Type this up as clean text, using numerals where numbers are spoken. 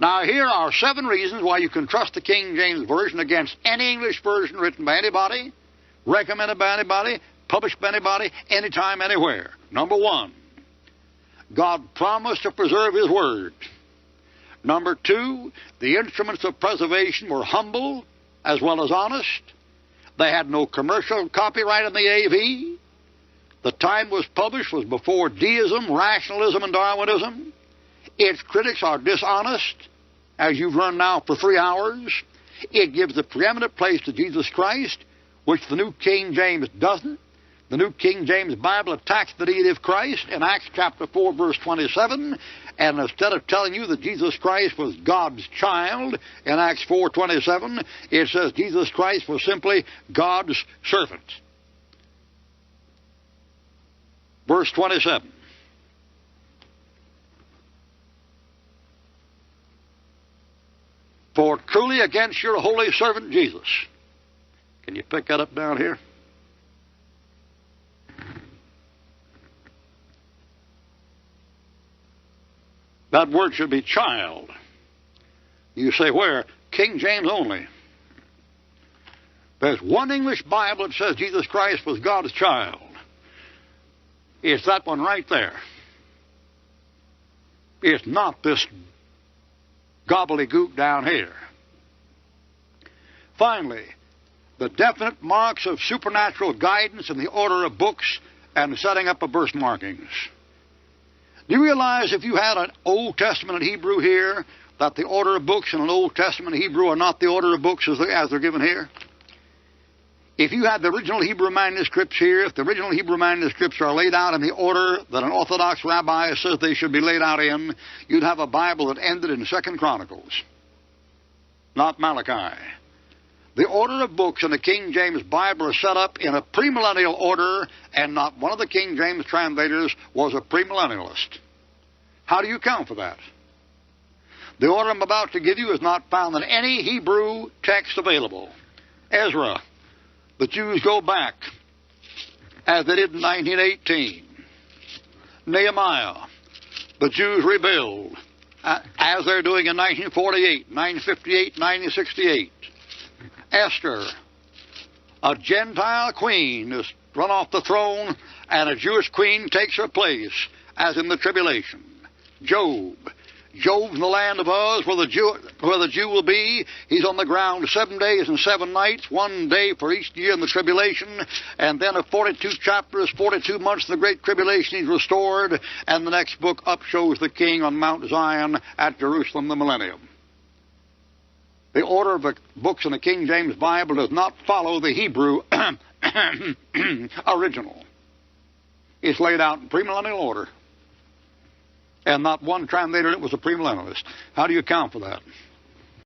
Now, here are 7 reasons why you can trust the King James Version against any English version written by anybody, recommended by anybody, published by anybody, anytime, anywhere. Number 1, God promised to preserve His Word. Number 2, the instruments of preservation were humble as well as honest. They had no commercial copyright in the AV. The time was published was before deism, rationalism, and Darwinism. Its critics are dishonest, as you've learned now for 3 hours. It gives the preeminent place to Jesus Christ, which the New King James doesn't. The New King James Bible attacks the deity of Christ in Acts chapter 4, verse 27, and instead of telling you that Jesus Christ was God's child in Acts 4:27, it says Jesus Christ was simply God's servant. Verse 27. For truly against your holy servant Jesus. Can you pick that up down here? That word should be child. You say, where? King James only. There's one English Bible that says Jesus Christ was God's child. It's that one right there. It's not this gobbledygook down here. Finally, the definite marks of supernatural guidance in the order of books and setting up of verse markings. Do you realize if you had an Old Testament in Hebrew here, that the order of books in an Old Testament in Hebrew are not the order of books as they're given here? If you had the original Hebrew manuscripts here, if the original Hebrew manuscripts are laid out in the order that an Orthodox rabbi says they should be laid out in, you'd have a Bible that ended in 2 Chronicles, not Malachi. The order of books in the King James Bible are set up in a premillennial order, and not one of the King James translators was a premillennialist. How do you account for that? The order I'm about to give you is not found in any Hebrew text available. Ezra, the Jews go back, as they did in 1918. Nehemiah, the Jews rebuild, as they're doing in 1948, 1958, 1968. Esther, a Gentile queen, is run off the throne, and a Jewish queen takes her place, as in the tribulation. Job's in the land of Uz, where the Jew will be. He's on the ground 7 days and 7 nights, 1 day for each year in the tribulation, and then of 42 chapters, 42 months in the Great Tribulation, he's restored, and the next book up shows the king on Mount Zion at Jerusalem, the millennium. The order of the books in the King James Bible does not follow the Hebrew original. It's laid out in premillennial order. And not one translator in it was a premillennialist. How do you account for that?